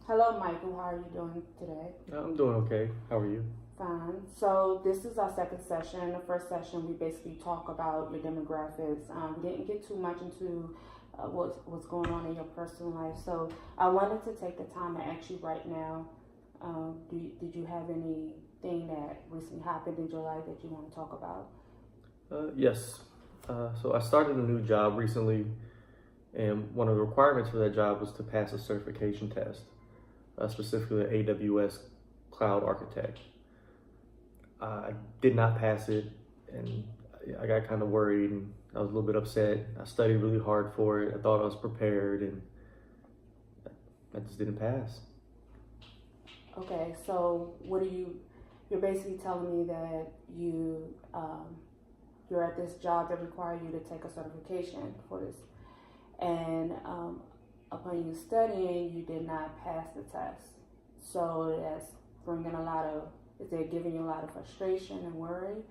Hello, Michael. How are you doing today? I'm doing okay. How are you? Fine. So this is our second session. The first session, we basically talk about your demographics. We didn't get too much into what's going on in your personal life. So I wanted to take the time to ask you right now. Did you have anything that recently happened in your life that you want to talk about? Yes. So I started a new job recently, and one of the requirements for that job was to pass a certification test, specifically an AWS Cloud Architect. I did not pass it, and I got kind of worried, and I was a little bit upset. I studied really hard for it. I thought I was prepared, and I just didn't pass. Okay. So you're basically telling me that you're at this job that requires you to take a certification for this, and upon you studying, you did not pass the test. So that's bringing is it giving you a lot of frustration and worry?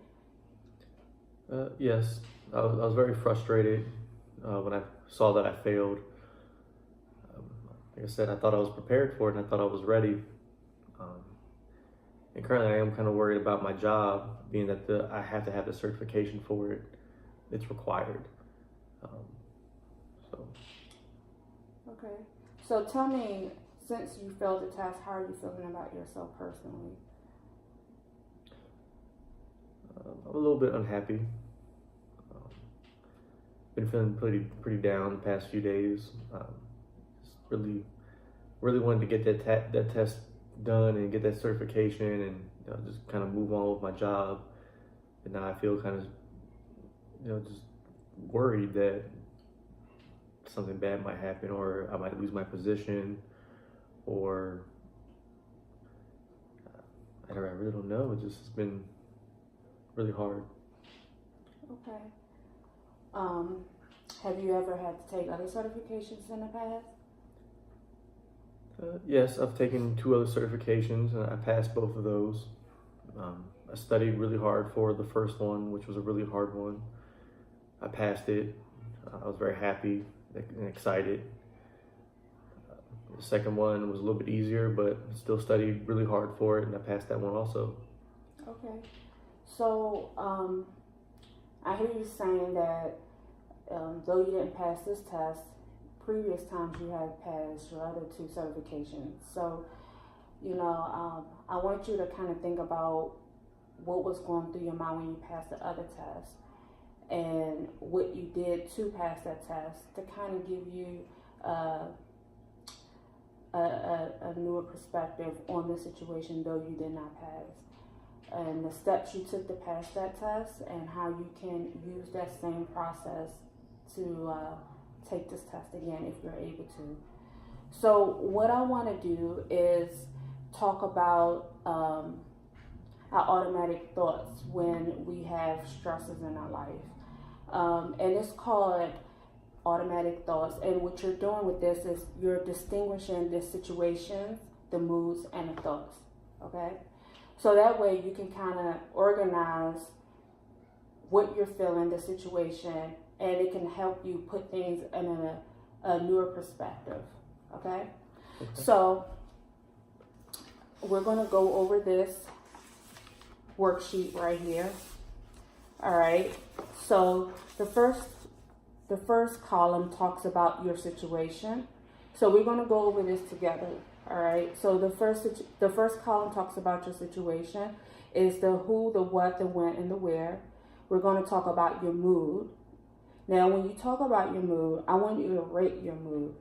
Yes, I was very frustrated when I saw that I failed. Like I said, I thought I was prepared for it, and I thought I was ready. And currently, I am kind of worried about my job, being that I have to have the certification for it. It's required. So. Okay. So tell me, since you failed the test, how are you feeling about yourself personally? I'm a little bit unhappy. Been feeling pretty down the past few days. Just really wanted to get that test done and get that certification, and just kind of move on with my job. And now I feel kind of just worried that something bad might happen, or I might lose my position, or I really don't know. It's been really hard. Okay. Have you ever had to take other certifications in the past? Yes, I've taken 2 other certifications, and I passed both of those. I studied really hard for the first one, which was a really hard one. I passed it. I was very happy and excited. The second one was a little bit easier, but still studied really hard for it, and I passed that one also. Okay. So, I hear you saying that though you didn't pass this test, previous times you have passed your other 2 certifications. So, I want you to kind of think about what was going through your mind when you passed the other test and what you did to pass that test, to kind of give you a newer perspective on the situation, though you did not pass, and the steps you took to pass that test, and how you can use that same process to take this test again if you're able to. So what I want to do is talk about our automatic thoughts when we have stresses in our life. And it's called automatic thoughts. And what you're doing with this is you're distinguishing the situations, the moods, and the thoughts. Okay? So that way you can kind of organize what you're feeling, the situation, and it can help you put things in a newer perspective. Okay? So we're going to go over this worksheet right here. All right. So the first column talks about your situation. So we're going to go over this together. All right. So the first column talks about your situation. Is the who, the what, the when, and the where. We're going to talk about your mood. Now, when you talk about your mood, I want you to rate your mood.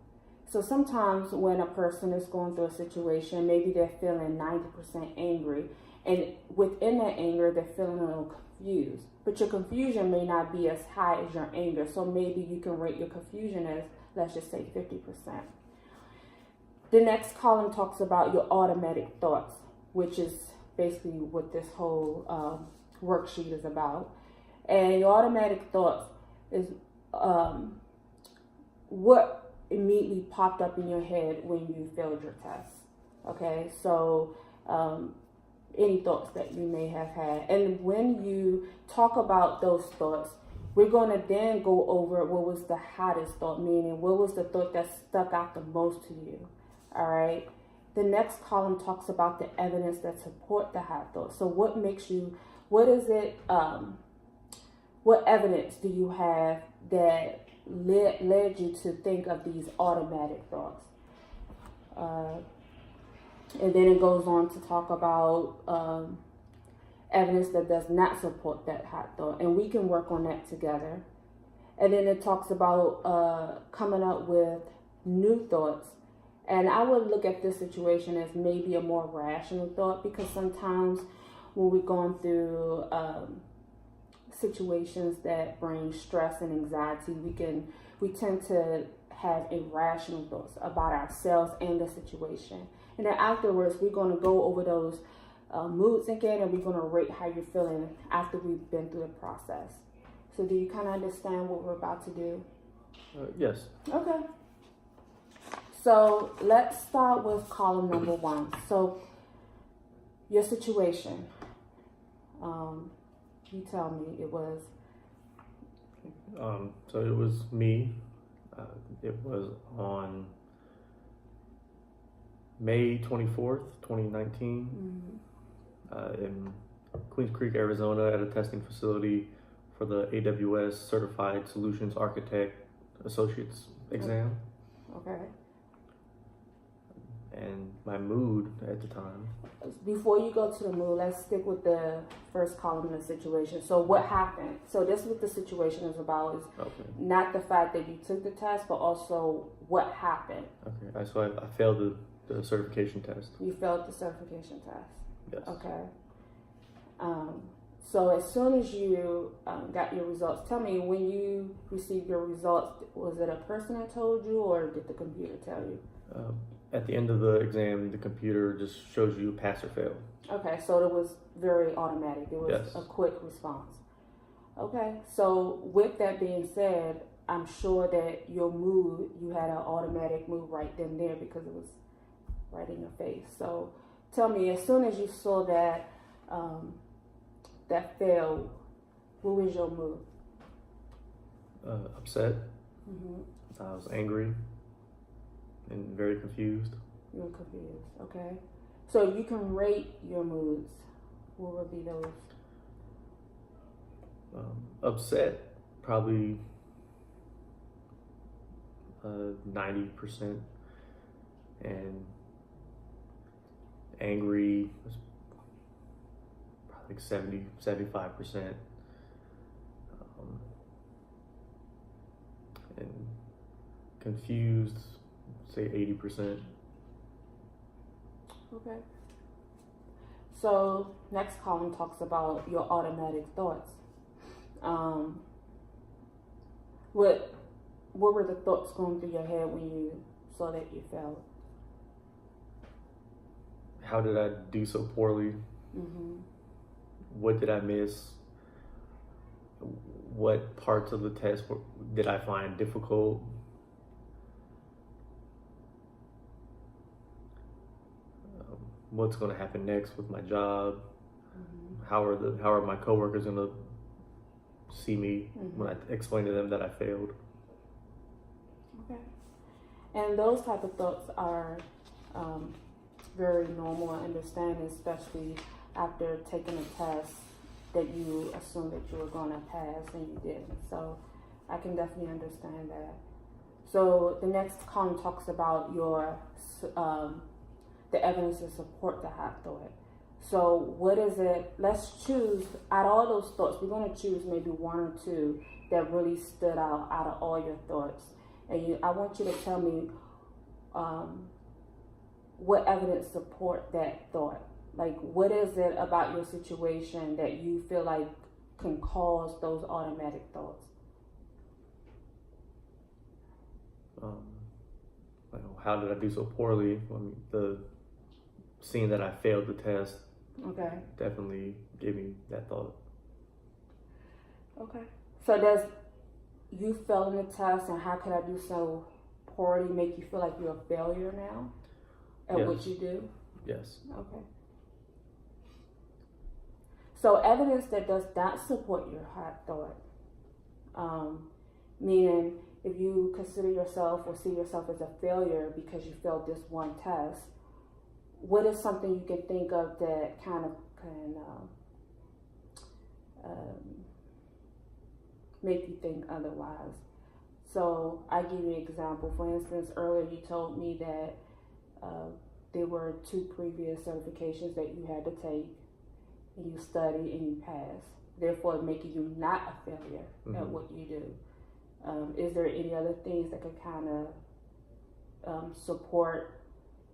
So sometimes when a person is going through a situation, maybe they're feeling 90% angry, and within that anger, they're feeling a little confused. But your confusion may not be as high as your anger. So maybe you can rate your confusion as, let's just say, 50%. The next column talks about your automatic thoughts, which is basically what this whole worksheet is about. And your automatic thoughts is what immediately popped up in your head when you failed your test. Okay, so any thoughts that you may have had. And when you talk about those thoughts, we're going to then go over what was the hottest thought, meaning what was the thought that stuck out the most to you. All right. The next column talks about the evidence that support the hot thoughts. So what makes you, what is it, what evidence do you have that led you to think of these automatic thoughts? And then it goes on to talk about evidence that does not support that hot thought. And we can work on that together. And then it talks about coming up with new thoughts. And I would look at this situation as maybe a more rational thought, because sometimes when we're going through situations that bring stress and anxiety, we tend to have irrational thoughts about ourselves and the situation. And then afterwards, we're going to go over those moods again, and we're going to rate how you're feeling after we've been through the process. So do you kind of understand what we're about to do? Yes. Okay. So let's start with column number 1. So your situation. You tell me it was. So it was me. It was on May 24th, 2019, in Queens Creek, Arizona, at a testing facility for the AWS Certified Solutions Architect Associates exam. Okay. And my mood at the time. Before you go to the mood, let's stick with the first column in the situation. So what happened? So this is what the situation is about, is not the fact that you took the test, but also what happened. Okay, so I failed the certification test. You failed the certification test? Yes. Okay. So as soon as you got your results, tell me, when you received your results, was it a person that told you, or did the computer tell you? At the end of the exam, the computer just shows you pass or fail. Okay, so it was very automatic. It was a quick response. Okay, so with that being said, I'm sure that your mood, you had an automatic mood right then and there, because it was right in your face. So tell me, as soon as you saw that that failed, what was your mood? Upset. I was angry and very confused. You were confused, okay. So you can rate your moods. What would be those? Upset, probably 90%, and angry was probably 75%, and confused, say 80%. Okay. So next column talks about your automatic thoughts. What were the thoughts going through your head when you saw that you failed? How did I do so poorly? What did I miss? What parts of the test did I find difficult? What's going to happen next with my job? How are my coworkers going to see me when I explain to them that I failed? Okay. And those type of thoughts are very normal and understanding, especially after taking a test that you assumed that you were going to pass and you didn't. So I can definitely understand that. So the next column talks about your the evidence to support the hot thought. So what is it? Let's choose, out of all those thoughts, we're going to choose maybe one or two that really stood out of all your thoughts. And I want you to tell me what evidence support that thought. Like, what is it about your situation that you feel like can cause those automatic thoughts? How did I do so poorly? I mean, seeing that I failed the test, definitely gave me that thought. Okay. So does you failing the test and how could I do so poorly make you feel like you're a failure now at what you do? Yes. Okay. So evidence that does not support your hot thought, meaning if you consider yourself or see yourself as a failure because you failed this one test, what is something you can think of that kind of can make you think otherwise? So I give you an example. For instance, earlier you told me that there were 2 previous certifications that you had to take, and you studied and you passed, therefore making you not a failure at what you do. Is there any other things that could kind of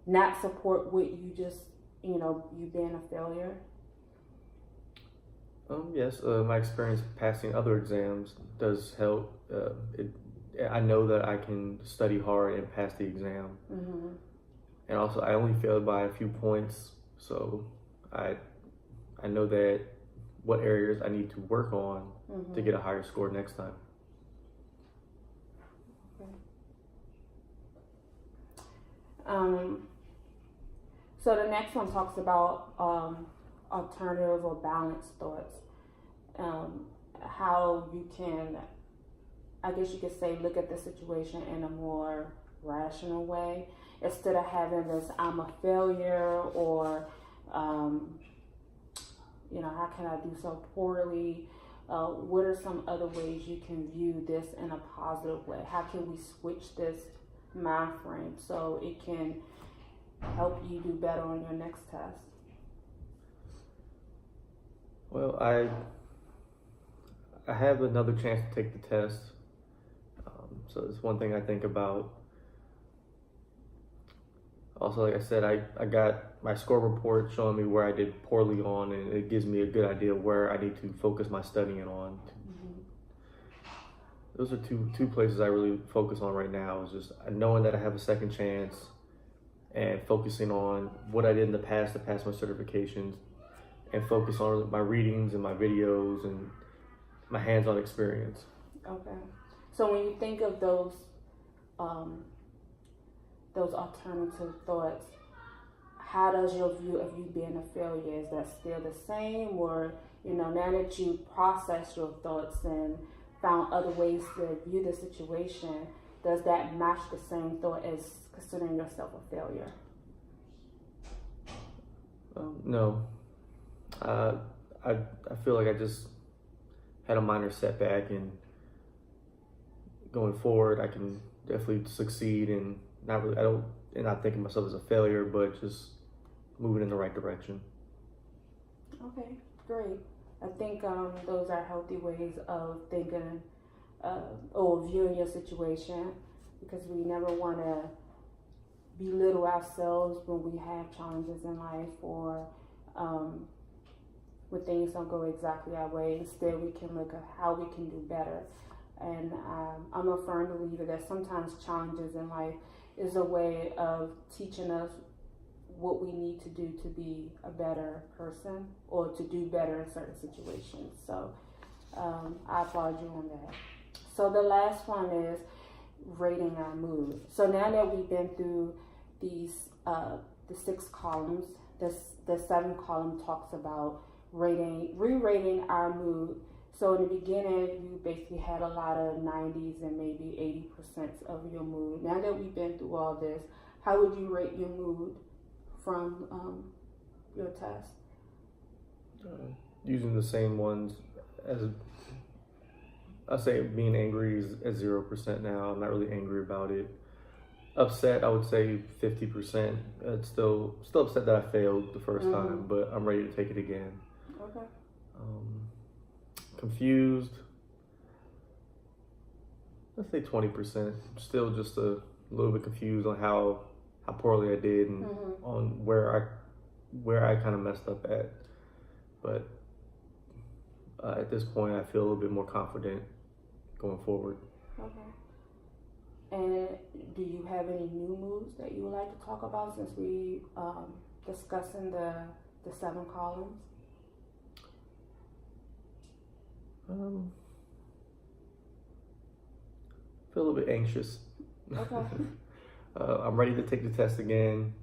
not support what you just, you being a failure? Yes, my experience passing other exams does help. I know that I can study hard and pass the exam. And also, I only failed by a few points, so I know that what areas I need to work on to get a higher score next time. So the next one talks about alternative or balanced thoughts. How you can, I guess you could say, look at the situation in a more rational way instead of having this I'm a failure or how can I do so poorly? What are some other ways you can view this in a positive way? How can we switch this mind frame so it can help you do better on your next test? Well, I have another chance to take the test, so it's one thing I think about. Also, like I said, I got my score report showing me where I did poorly on, and it gives me a good idea of where I need to focus my studying on. Those are two places I really focus on right now, is just knowing that I have a second chance and focusing on what I did in the past to pass my certifications, and focus on my readings and my videos and my hands-on experience. Okay. So when you think of those alternative thoughts, how does your view of you being a failure, is that still the same, or now that you process your thoughts and found other ways to view the situation, does that match the same thought as considering yourself a failure? No. I feel like I just had a minor setback, and going forward I can definitely succeed, and not thinking of myself as a failure, but just moving in the right direction. Okay, great. I think those are healthy ways of thinking or viewing your situation, because we never want to belittle ourselves when we have challenges in life, or when things don't go exactly our way. Instead, we can look at how we can do better. And I'm a firm believer that sometimes challenges in life is a way of teaching us what we need to do to be a better person or to do better in certain situations. So I applaud you on that. So the last one is rating our mood. So now that we've been through these the 6 columns, the 7th column talks about re-rating our mood. So in the beginning, you basically had a lot of 90s and maybe 80% of your mood. Now that we've been through all this, how would you rate your mood from your test? Using the same ones as I say, being angry is at 0% now. I'm not really angry about it. Upset, I would say 50%. It's still upset that I failed the first time, but I'm ready to take it again. Okay. Confused, let's say 20%. Still just a little bit confused on how poorly I did and on where I kind of messed up at. But at this point, I feel a little bit more confident going forward. Okay. And do you have any new moves that you would like to talk about, since we discussing the 7 columns? Feel a little bit anxious. Okay. I'm ready to take the test again.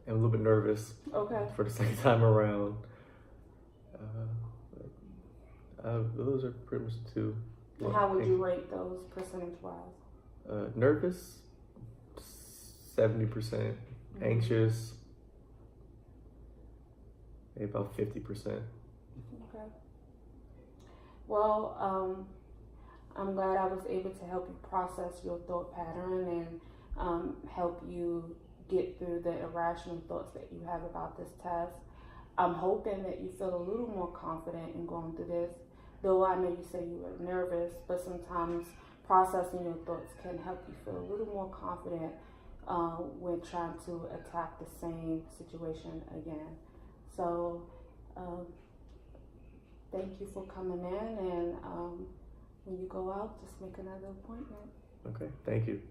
I'm a little bit nervous. Okay. For the second time around. Those are pretty much the 2. And how would you rate those percentage-wise? Nervous, 70%. Anxious, maybe about 50%. Okay. Well, I'm glad I was able to help you process your thought pattern and help you get through the irrational thoughts that you have about this test. I'm hoping that you feel a little more confident in going through this, though I know you say you were nervous, but sometimes processing your thoughts can help you feel a little more confident when trying to attack the same situation again. So thank you for coming in, and when you go out, just make another appointment. Okay, thank you.